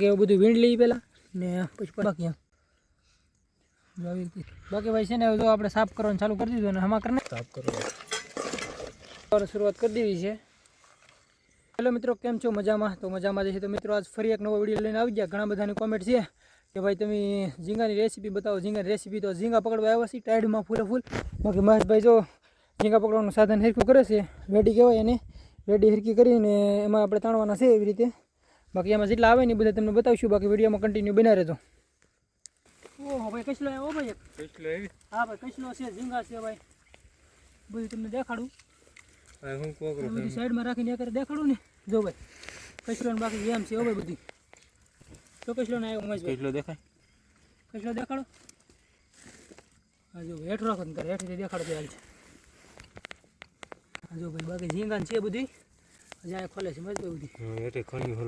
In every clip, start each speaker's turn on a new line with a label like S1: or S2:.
S1: એવું બધું વીણ લઈએ પહેલાં ને પછી બાકી બાકી ભાઈ છે ને જો આપણે સાફ કરવાનું ચાલુ કરી દીધું અને હમા કરીને સાફ કરવાનું શરૂઆત કરી દીધી છે. હેલો મિત્રો, કેમ છો? મજામાં? તો મજામાં જ છે. તો મિત્રો આજ ફરી એક નવો વિડીયો લઈને આવી ગયા. ઘણા બધાની કોમેન્ટ છે કે ભાઈ તમે ઝીંગાની રેસીપી બતાવો. ઝીંગાની રેસીપી તો ઝીંગા પકડવા આવ્યા છે ટાઈડમાં ફૂલ. બાકી મહેશભાઈ જો ઝીંગા પકડવાનું સાધન હરખું કરે છે, વેડી કહેવાય એને, વેડી હરકી કરીને એમાં આપણે તાણવાના છે એવી રીતે. બાકી એમાં જેટલા આવે ને બધા તમને બતાવીશું. બાકી વિડીયોમાં કન્ટિન્યુ બના રહેજો. ઓહો ભાઈ, કચલો આવ્યો ભાઈ, કચલો એવી. હા ભાઈ, કચલો છે, ઝીંગા છે ભાઈ, બધું તમને દેખાડું. હું બધું સાઈડમાં રાખીને એક દેખાડું ને. જો ભાઈ કચલો ને બાકી એમ છે હો ભાઈ બધી. તો કચલો ને આવ્યો મહેશભાઈ, કચલો દેખાય, કચલો દેખાડો. હા જો હેઠ રાખો ને તારે હેઠથી દેખાડો તો હાલ છે. હા જો ભાઈ બાકી ઝીંગા છે બધી હજી ખોલે છે મહેશભાઈ બધી.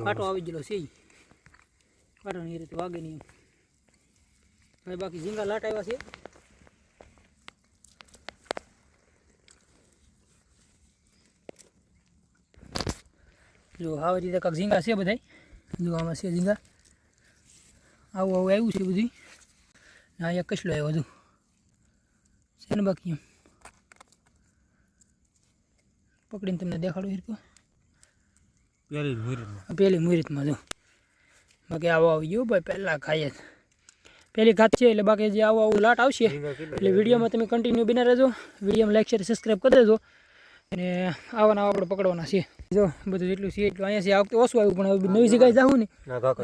S1: કાંટો આવી ગયેલો છે, કાંટો ની રીતે વાગે નહીં ભાઈ. બાકી ઝીંગા લાટ આવ્યા છે. જો આવી રીતે કાંક ઝીંગા છે બધા. જો આમાં છે ઝીંગા, આવું આવ્યું છે બધું. હા એક કચલો આવ્યો બધું છે ને. બાકી એમ પકડીને તમને દેખાડું હિરકો પહેલી મુહૂર્તમાં જો. બાકી આવો આવી ગયો ભાઈ, પહેલાં ખાઈએ પહેલી ઘાત છે એટલે બાકી જે આવું લાટ આવશે એટલે વિડીયોમાં તમે કન્ટિન્યુ બના રહેજો. વિડીયોમાં લાઈક શેર સબસ્ક્રાઈબ કરી દેજો. અને આવાના આપણે પકડવાના છે. જો બધું જેટલું છે એટલું અહીંયા છે. આ વખતે ઓછું આવ્યું પણ હવે નવી જગ્યાએ જાઉં ને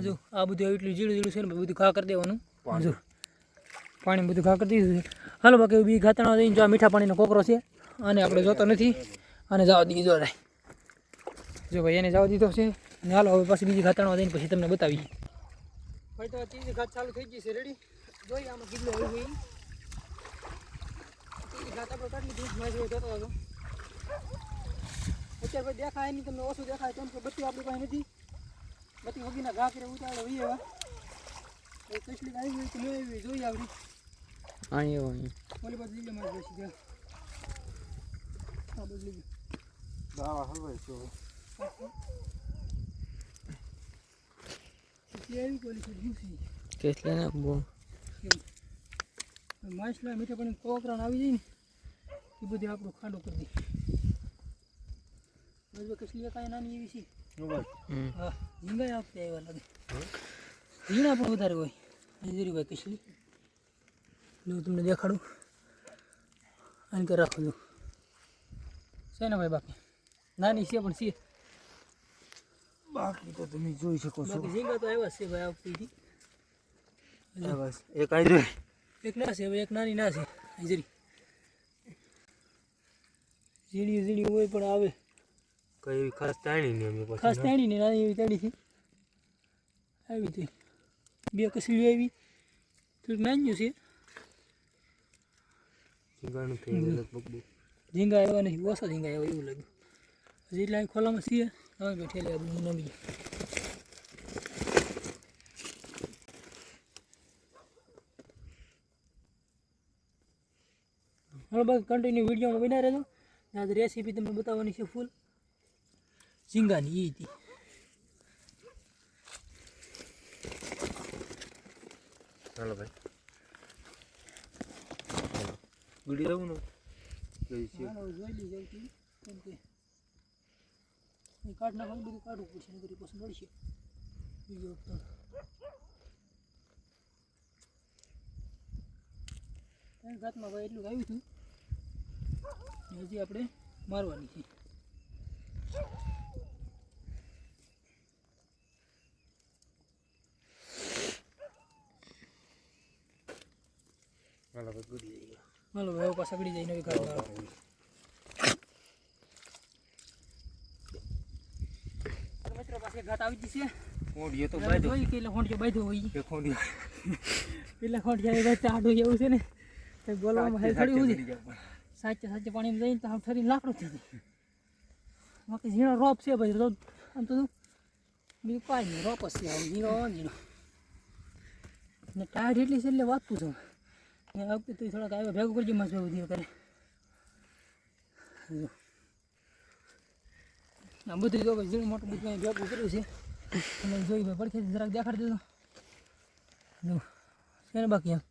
S1: જો આ બધું એટલું જીડું છે ને બધું ઘા કરી દેવાનું. જો પાણી બધું ઘા કરી દીધું છે. હાલો બાકી બી ઘાતણા દઈને જો આ મીઠા પાણીનો કોકરો છે અને આપણે જોતો નથી અને જવા દીધો થાય. જો ભાઈ એને જવા દીધો છે. અને હાલો હવે પાછી બીજી ઘાતણવા દઈને પછી તમને બતાવી. ભાઈ તો ત્રીજી ઘાત ચાલુ થઈ ગઈ છે, રેડી. જોઈએ આમાં કેટલું હોય ભાઈ. ત્રીજી ઘાત આપણે કાઢી લીધી મેચ હોય જોતો હતો. અત્યારે ભાઈ દેખાય નહીં તમને, ઓછું દેખાય કેમ કે બત્તી આપણી પાસે નથી. બત્તી વગીના ઘા કરે ઉતારે વી એવા કચલી આવી હોય તો લઈ આવી જોઈએ આવડી. અહીં ઓલી બાજુ લીધે મારે બેસી ગયા. આ બાજુ લીધે દાવા હલવાય છે એવી કોલી છે જ્યુસી કેટલે ને બો માછલા મીઠા પાણી કોકરાણ આવી જાય ને એ બધી આપણું ખાડો કરી દે. બસ કસલી કાંઈ નાની એવી છે. હા ઝીંગા આપતે આવ્યા લાગે. ઝીણા પણ વધારે હોય જરી ભાઈ કસલી. હું તમને દેખાડું આને કે રાખો જો છે ને ભાઈ. બાકી નાની છે પણ છે. બાકી તો તમે જોઈ શકો છો. બાકી ઝીંગા તો આવ્યા છે ભાઈ આવતી. બસ એક આવી રહ્યો, એક ના છે હવે, એક નાની ના છે જરી. ઝીણી હોય પણ આવે કઈ ખાસ તાણી નહીં. અમે ખાસ તાણી નહીં, નાની એવી તાણી છે આવી હતી. બે કસલી આવી થોડીક નાની છે. ઝીંગા આવ્યા નહીં, ઓછા ઝીંગા આવ્યા એવું લાગ્યું. હજી એટલે અહીં ખોલામાં છીએ હવે બેઠેલા નમી. હવે બાકી કન્ટિન્યુ વિડીયોમાં બના રહેજો. આજે રેસીપી તમને બતાવવાની છે ફૂલ ઝીંગાની એ હતી. ચાલો ભાઈ ગુડી રહું ને જોઈ લીધું કેમ કે કાઢ નાખવાનું બધું કાઢવું પડશે ને પછી મળશે બીજો વખત. ઘાતમાં ભાઈ એટલું આવ્યું હતું હજી આપણે મારવાની છે. હાલો ભાઈ પાછા ગળી જાય નવી ઘાત મારવા. મિત્રો પાસે ઘાત આવી ગઈ છે. ખોંડિયો તો બાંધ્યો હોય કે એટલે ખોંડિયો બાંધ્યો હોય કે ખોંડિયો એટલે ખોંડિયા બાંધતા આડું એવું છે ને તો બોલવામાં હે ખડી ઉજી સાચે પાણીમાં જઈને તો ઠરી લાકડું થઈ જાય. બાકી ઝીણો રોપ છે ભાઈ, રોપ આમ તો બીજું કાંઈ નહીં, રોપ જ છે આમ ઝીણો ને ટાયર એટલી છે એટલે વાત પૂછો. આ વખતે તો થોડાક આવ્યા ભેગું કરજો માસ ધીરે કરે. આ બધું જો ઝીણું મોટું બધું ભેગું કર્યું છે અને જોઈ ભાઈ પડખેથી જરાક દેખાડી દેજો જો છે ને બાકી એમ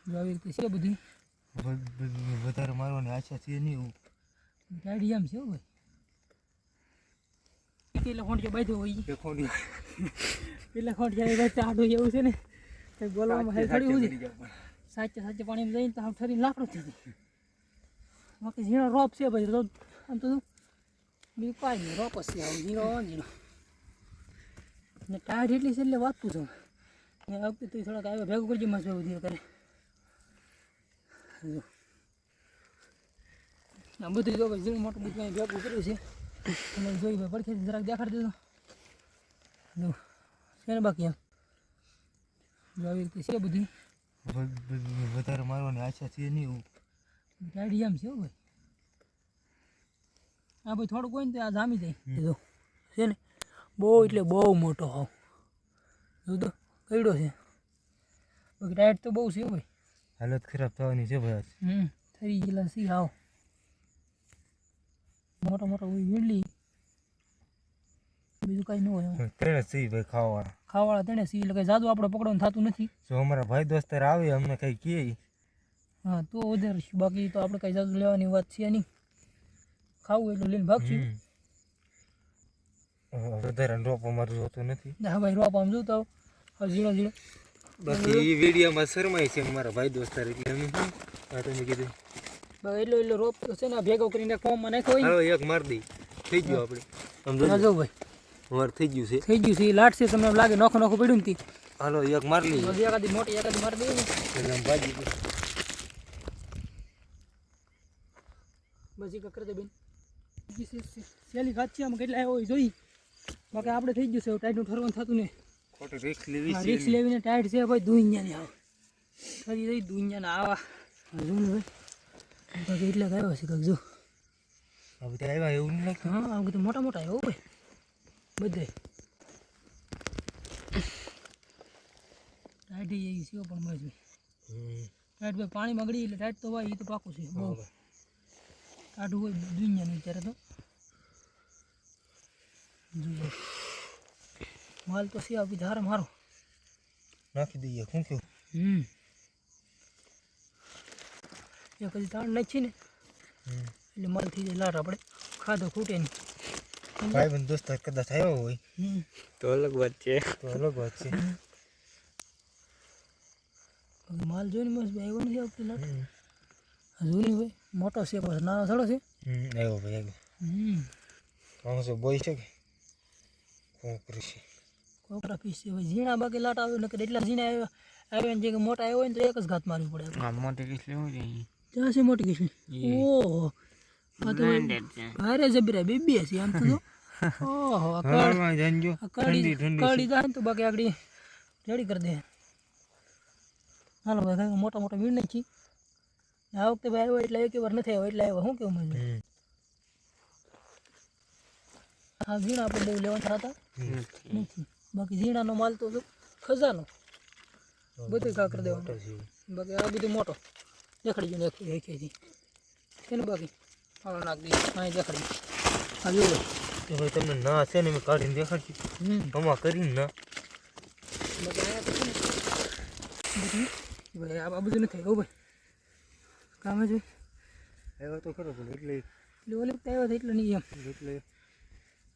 S1: જો આવી રીતે છે બધી
S2: વધારે મારવાની આશા છે નહીં
S1: ગાડી એમ છે હો ભાઈ પેલા ખોંડિયા બાંધ્યો હોય પેલા ખોંડિયા બાંધતા આડું એવું છે ને કંઈ બોલવામાં હાલ થોડી ઉજે સાચે સાચે પાણીમાં જઈને તો આમ ઠરીને લાકડું થઈ જાય બાકી ઝીણો રોપ છે ભાઈ રોપ આમ તો બીજું કાંઈ નહીં રોપ જ છે આમ ઝીણો ને ટાયર એટલી છે એટલે વાત પૂછો ને આ વખતે તું થોડાક આવ્યો ભેગું કરજે માસ ભેગું ધીરે કરે આ બધું જો ભાઈ ઝીણું મોટું બધું ભેગું કર્યું છે અને જોઈ ભાઈ પડખેથી જરાક દેખાડી દેજો જો છે ને બાકી એમ જો આવી રીતે છે બધી
S2: વધારે મારવાની આશા છે નહીં
S1: ગાડી એમ છે હો ભાઈ આ ભાઈ થોડુંક હોય ને તો આ જામી જાય જો છે ને બહુ એટલે બહુ મોટો હોવ જો તો કઈડો છે બાકી ટાયર તો બહુ છે ભાઈ
S2: હાલત ખરાબ થવાની છે ભાઈ
S1: થઈ ગયેલા સી આવ મોટા મોટા હોય વીંડલી બીજું કાંઈ ન હોય
S2: તેને સી ભાઈ
S1: ખાવાવાળા તેને સી એટલે કંઈ જાદુ આપણે પકડવાનું થતું નથી
S2: જો અમારા ભાઈ દોસ્તાર આવે અમને કંઈ કહે
S1: હા તો વધારે બાકી તો આપણે કંઈ જાદુ લેવાની વાત છે નહીં ખાવું એટલું લઈને ભાગશું
S2: વધારે રોપ અમારું જોતું નથી
S1: હા ભાઈ રોપ આમ જોતા ઝીણો ઝીણો
S2: બાકી એ વિડીયોમાં શરમાય છે અમારા ભાઈ દોસ્તાર એટલે અમે હા તમે કીધું
S1: એટલો રોપ તો છે ને ભેગો કરીને ફોર્મમાં નાખ્યો હોય
S2: એક માર દઈ થઈ ગયું આપણે સમજો
S1: જો ભાઈ
S2: વાર થઈ ગયું છે
S1: એ લાટ છે તમને એમ લાગે નોખો પડ્યું નથી
S2: હાલો એક માર લઈએ
S1: એકાદી મોટી એકાદી મારી દઈએ ને
S2: એટલે આમ ભાજી
S1: બસ એક કરી દે બેન સેલી ઘાત છે આમાં કેટલા આવ્યો હોય જોઈ બાકી આપણે થઈ ગયું છે ટાઈટનું ઠરવાનું થતું ને
S2: ખોટી રિક્સ લેવી
S1: રિક્સ લેવીને ટાઈટ છે ભાઈ દુનિયાની આવ ફરી જઈ દુનિયાના આવા હજુ ને ભાઈ બાકી એટલે આવ્યો છે કાંક જો
S2: આ બધા આવ્યા એવું નહીં લાગતું
S1: હા આ બધું મોટા મોટા આવ્યો ભાઈ બધે ટાઈટ એવી છે પણ મજ ટાઈટ ભાઈ પાણીમાં ગળી એટલે ટાઈટ તો ભાઈ એ તો પાકું છે બહુ કાઢું હોય દુનિયાનું વિચારે તો જુઓ માલ તો છે આપી ધાર મારો
S2: નાખી દઈએ શું કેવું
S1: એક હજી તાણ નાખી ને એટલે માલ થઈ જાય લાટ આપણે ખાધો ખૂટે નહીં
S2: ભાઈ બંધ દોસ્તાર કદાચ આવ્યો હોય તો અલગ વાત છે
S1: માલ જોઈને મસ્ત ભાઈ આવ્યો નથી આવતી લાટ હજુ નહીં ભાઈ મોટો છે પછી નાનો થોડો છે
S2: આવ્યો ભાઈ આવ્યો છે બોય છે કે કોકરી છે
S1: કોકરા પીસ છે ભાઈ ઝીણા બાકી લાટ આવ્યો નકર એટલા ઝીણા આવ્યા ને જે મોટા આવ્યો હોય ને તો એક જ ઘાત મારવી પડે
S2: મોટી કિસલી હોય છે
S1: ત્યાં છે મોટી કિસલી ઓહો આ તો ભારે જબરા બેબી છે આમ તો ઓહો કડી જાય તો બાકી આગળ રેડી કરી દે હાલો ભાઈ મોટા મોટા વીણ નાખી આ વખતે ભાઈ આવ્યો એટલે એક વાર નથી આવ્યો એટલે આવ્યો શું કેવું મજા હા ઝીણા આપણે બહુ લેવાના હતા નથી બાકી ઝીણાનો માલ તો ખજાનો બધું કા કરી દેવાનો બાકી આ બધું મોટો દેખાડી ગયો દેખાઈ છે ને બાકી હાલો નાખ દઈએ અહીં દેખાડી આ જોયો
S2: તો ભાઈ તમને ના છે ને મેં કાઢીને દેખાડશું આમાં કરીને ના
S1: બાકી અહીંયા તો છે ને બધું ભાઈ આ બધું નથી આવ્યું ભાઈ કામ જ હોય
S2: આવ્યો તો ખરો પણ એટલે
S1: ઓલી વખતે આવ્યો તો એટલે નહીં એમ
S2: એટલે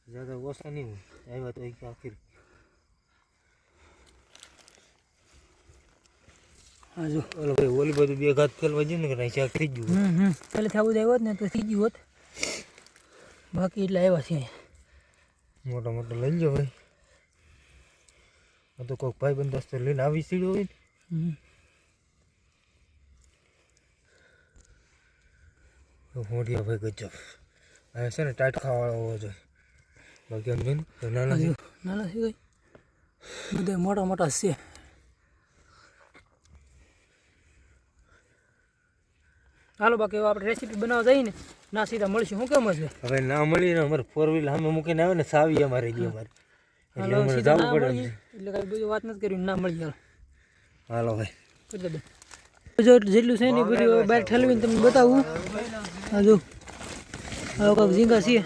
S2: જ્યાદા ઓછા નહીં હોય આવ્યા તો એક આખી
S1: હા જો
S2: ઓલો ભાઈ ઓલી બધું બે ઘાત ફેલવા જઈને કે શાક થઈ ગયું
S1: પહેલેથી આવું જ આવ્યો ને તો થઈ ગયું હોત બાકી એટલે આવ્યા છે
S2: મોટા મોટા લઈ લો ભાઈ આ તો કોઈક ભાઈ બંધ દોસ્તો લઈને આવી સીડ્યો હોય ને મોઢિયા ભાઈ ગજબ આ છે ને ટાઈટ ખાવાવાળો હોવો જોઈએ બાકી એમ જોઈને તો નાના છે
S1: નાના છે કઈ બધા મોટા મોટા છે હાલો બાકી હવે આપણે રેસીપી બનાવવા જઈએ ને ના સીધા મળશું શું કેમ છે
S2: હવે ના મળી ને અમારે 4 વ્હીલ સામે મૂકીને આવે ને સાવી અમારે ગઈ અમારે એટલે અમારે જવું પડે
S1: એટલે કઈ બીજું વાત નથી કરી ના મળી
S2: હાલો ભાઈ
S1: કરી દે જેટલું છે ને વિડીયો બહાર ઠલવીને તમને બતાવું હા જો હવે કાંક ઝીંગા છે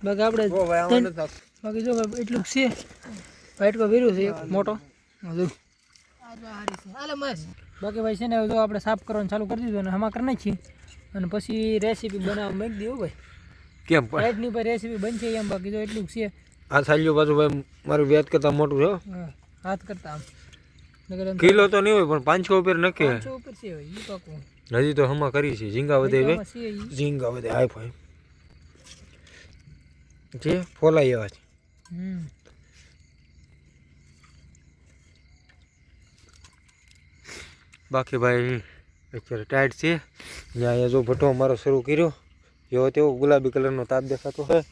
S1: બાકી આપણે
S2: ઓ ભાઈ આમાં નથી આવતું.
S1: બાકી જો ભાઈ એટલું છે વાઇટકો ભર્યું છે એક મોટો જો બાકી ભાઈ છે ને જો આપણે સાફ કરવાનું ચાલુ કરી દીધું અને હમા કરી નાખીએ અને પછી રેસીપી બનાવવા મૂકી દઈએ ભાઈ
S2: કેમ પણ
S1: સાઈડની પર રેસીપી બનશે એમ બાકી જો એટલું છે
S2: આ સાલ્યું પાછું ભાઈ મારું વ્યાજ કરતાં મોટું છે હો.
S1: હા, હાથ કરતા આમ નકર એમ
S2: કિલો તો નહીં હોય પણ 500 ઉપર નક્કી
S1: 500 ઉપર છે ભાઈ ઈ પાકું
S2: હજી તો હમા કરી છે ઝીંગા વધે ભાઈ
S1: આમાં છે ઈ.
S2: ઝીંગા વધે હાઈ ફાઈ જે ફોલાઈ એવા છે
S1: હમ
S2: બાકી ભાઈ અત્યારે ટાઈટ છે ત્યાં અહીંયા જો ભઠ્ઠો અમારો શરૂ કર્યો જેવો તેવો ગુલાબી કલરનો તાપ દેખાતો હોય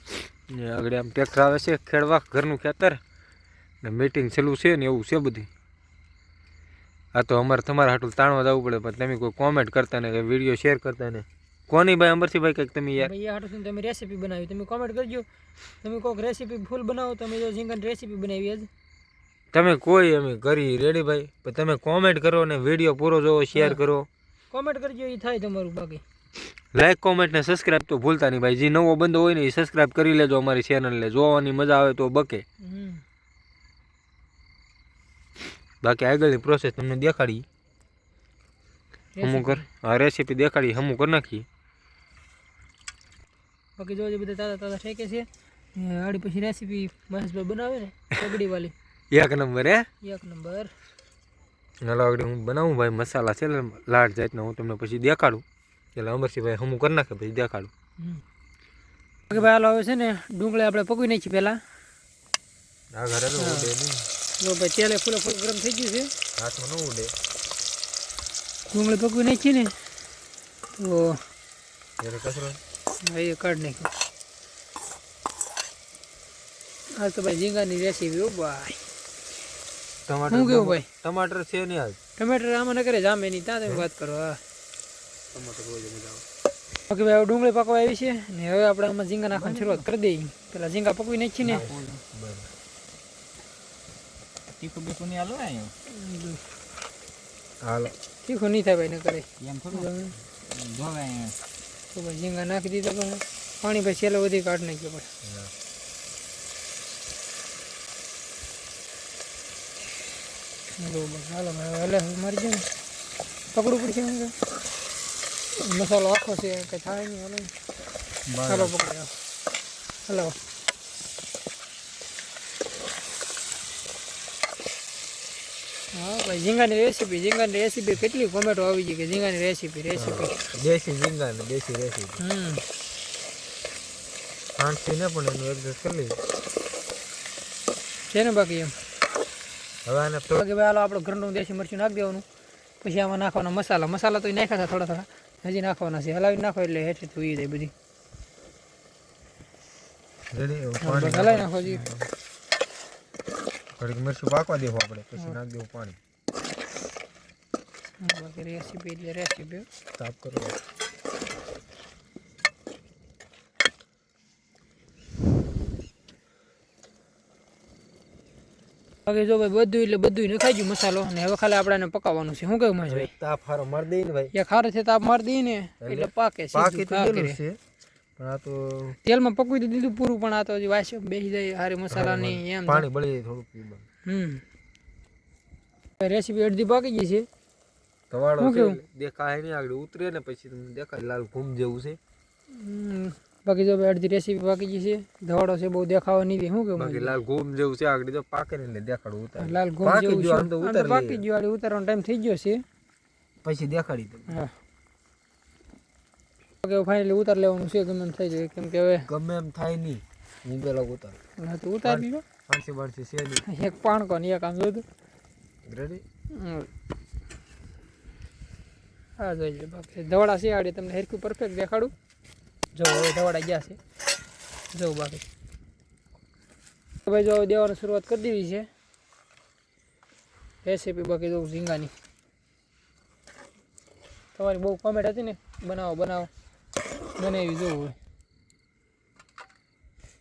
S2: ને આગળ આમ ટ્રેક્ટર આવે છે ખેડવા ઘરનું ખેતર ને મીટિંગ ચાલુ છે ને એવું છે બધી આ તો અમારે તમારા હાટું તાણવા જવું પડે પણ તમે કોઈ કોમેન્ટ કરતા ને કંઈ વિડીયો શેર કરતા ને કોની ભાઈ અંબરસિંહભાઈ કંઈક તમે યાર
S1: ભાઈ આ હાટું તમે રેસીપી બનાવી તમે કોમેન્ટ કરજો તમે કોઈક રેસીપી ફૂલ બનાવો તમે જો ઝીંગાની રેસીપી બનાવી આજ
S2: તમે કોઈ અમે કરી રેડી ભાઈ પણ તમે કોમેન્ટ કરો ને વિડીયો પૂરો જોવો શેર કરો
S1: કોમેન્ટ કરજો એ થાય તમારું બાકી
S2: લાઈક કોમેન્ટ ને સબસ્ક્રાઇબ તો ભૂલતા નહીં ભાઈ જે નવો બંદો હોય ને એ સબસ્ક્રાઇબ કરી લેજો અમારી ચેનલને જોવાની મજા આવે તો બકે બાકી આગળની પ્રોસેસ તમને દેખાડી હમું કર આ રેસીપી દેખાડી હમું કરી નાખી
S1: બાકી જો બધા તાજા તાજા ઠેકે છે આડી પછી રેસીપી મહેશભાઈ બનાવે ને સગડી વાળી
S2: એક નંબર હે
S1: એક નંબર
S2: હાલો આગળ હું બનાવું ભાઈ મસાલા છે લાડ જાતના હું તમને પછી દેખાડું એટલે અમરસિંહભાઈ હમું કરી નાખે પછી દેખાડું
S1: બાકી ભાઈ હાલો હવે છે ને ડુંગળી આપણે પકવી નાખી પહેલાં
S2: આ ઘરે તો ઉડે નહીં
S1: જો ભાઈ તેલે ફૂલ ગરમ થઈ ગયું છે
S2: હાથમાં ન ઉડે
S1: ડુંગળી પકવી નાખી ને તો
S2: જ્યારે કચરો
S1: એ કાઢ નાખ્યું આ તો ભાઈ ઝીંગાની રેસીપી હો ભાઈ
S2: ટમાટર
S1: શું કેવું ભાઈ
S2: ટમાટર છે નહીં આજ
S1: ટમેટર આમાં ન કરે જામે નહીં ત્યાં તમે વાત કરો હા
S2: ટમાટર રોજ મજા આવે
S1: બાકી ભાઈ હવે ડુંગળી પકવા આવી છે ને હવે આપણે આમાં ઝીંગા નાખવાની શરૂઆત કરી દઈએ પેલા ઝીંગા પકવી નાખી ને
S3: તીખું બીખું નહીં હાલો ને
S2: હાલો
S1: તીખું નહીં થાય ભાઈ ન કરે
S3: એમ થોડું જોવે
S1: તો ભાઈ ઝીંગા નાખી દીધા પણ પાણી ભાઈ છેલ્લે વધી કાઢી નાખ્યો ભાઈ બરોબર હાલો એટલે મારી જાય ને પકડવું પડશે એમ કે મસાલો આખો છે કંઈ થાય નહીં હાલો ચાલો પકડી હલો હા ભાઈ ઝીંગાની રેસીપી કેટલી કોમેન્ટો આવી ગઈ કે ઝીંગાની રેસીપી
S2: દેશી ઝીંગા ને દેશી રેસીપી ખાંડથી ને પણ એનું એડજસ્ટ કરી લઈએ
S1: છે ને બાકી એમ
S2: હવે આને
S1: બાકી ભાઈ હાલો આપણે ઘરનું દેશી મરચું નાખી દેવાનું પછી આમાં નાખવાના મસાલા તો નાખ્યા હતા થોડા હજી નાખવાના છે હલાવી નાખો એટલે હેઠે થઈ જાય બધી હલાવી નાખો જી
S2: ઘડીક મરચું પાકવા દેવું આપણે પછી નાખી દેવું પાણી
S1: બાકી રેસીપી એટલે રેસીપી
S2: સાફ કરો
S1: બાકી જો ભાઈ બધું નખાઈ ગયું મસાલો અને હવે ખાલી આપણે પકાવવાનું છે શું કહ્યું મહેશભાઈ
S2: તાપ હારો મારી દઈએ ને ભાઈ
S1: એક હારે છે તાપ મારી દઈએ ને એટલે પાકે
S2: પાકી તો
S1: સીધું
S2: ગયેલું છે પણ આ તો
S1: તેલમાં પકવી તો દીધું પૂરું પણ આ તો હજી વાસ બેસી જાય હારી મસાલાની એમ
S2: પાણી બળી જાય થોડુંક પીવાનું
S1: રેસીપી અડધી પાકી ગઈ છે
S2: તવાડો
S1: શું
S2: છે
S1: કેવું?
S2: દેખાય નહીં આગળ ઉતરે ને પછી તમને દેખાય લાલ ઘૂમ જેવું છે
S1: બાકી જો ભાઈ અડધી રેસીપી પાકી ગઈ છે ધવાડો છે બહુ દેખાવા નહીં દે શું કેવું
S2: બાકી લાલ ઘૂમ જેવું છે આગળ તો પાકે ને એટલે દેખાડું ઉતાર
S1: લાલ ઘૂમ
S2: પાકી
S1: જેવું
S2: ગયું, આમ તો
S1: છે. આમ
S2: ઉતારી
S1: તો પાકી
S2: લઈએ.
S1: ગયું આડી ઉતારવાનો ટાઈમ થઈ ગયો છે
S2: પછી દેખાડી દઉં
S1: હા બાકી ફાઇનલી ઉતાર લેવાનું છે ગમે એમ થઈ જાય કેમ કે હવે
S2: ગમે એમ થાય નહીં હું પેલા ઉતાર
S1: હા તો ઉતારી લો
S2: પાંચસી બાણસી છે નહીં
S1: એક પાણકો ને એક આમ જોતું
S2: રેડી
S1: હા જોઈ લે બાકી ધવાડા છે આડી તમને હેરકું પરફેક્ટ દેખાડું જો હવે ધવાડા ગયા છે જો બાકી ભાઈ જો હવે દેવાની શરૂઆત કરી દીધી છે રેસીપી બાકી જો ઝીંગાની તમારી બહુ કોમેન્ટ હતી ને બનાવો બનાવી જોવું હોય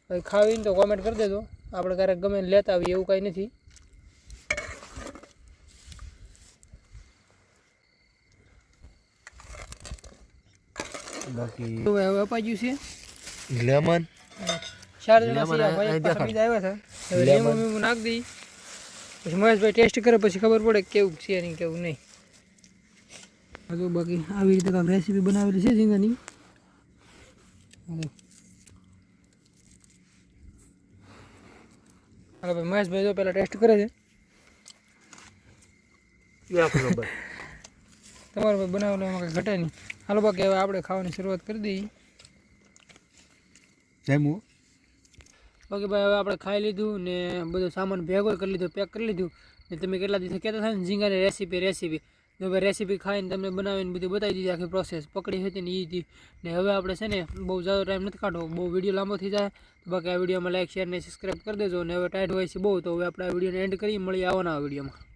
S1: ભાઈ ખાવીને તો કોમેન્ટ કરી દેજો આપણે ક્યારેક ગમે ને લેતા આવીએ એવું કાંઈ નથી
S2: બાકી
S1: તો હવે અપાઈ ગયું છે
S2: લેમન
S1: 4 જણા છે ભાઈ એક પાછા બીજા આવ્યા છે હવે લીંબુ મીંબુ નાખ દઈ પછી મહેશભાઈ ટેસ્ટ કરે પછી ખબર પડે કેવું છે ને કેવું નહીં હજુ બાકી આવી રીતે કાંઈક રેસીપી બનાવેલી છે ઝીંગાની હાલો ભાઈ મહેશભાઈ જો પહેલાં ટેસ્ટ કરે છે તમારે ભાઈ બનાવેલું એમાં કંઈ ઘટે નહીં હાલો બાકી હવે આપણે ખાવાની શરૂઆત કરી દઈએ બાકી ભાઈ હવે આપણે ખાઈ લીધું ને બધો સામાન ભેગો કરી લીધો પેક કરી લીધું ને તમે કેટલા દિવસે કહેતા હતા ને ઝીંગાની રેસીપી તો ભાઈ રેસીપી ખાઈને તમને બનાવીને બધું બતાવી દીધી આખી પ્રોસેસ પકડી હતી ને એ હતી ને હવે આપણે છે ને બહુ ઝાડો ટાઈમ નથી કાઢવો બહુ વિડીયો લાંબો થઈ જાય તો બાકી આ વિડીયોમાં લાઈક શેર ને સબસ્ક્રાઈબ કરી દેજો અને હવે ટાઈટ હોય છે બહુ તો હવે આપણે આ વિડીયોને એન્ડ કરી મળીએ આવવાના વિડીયોમાં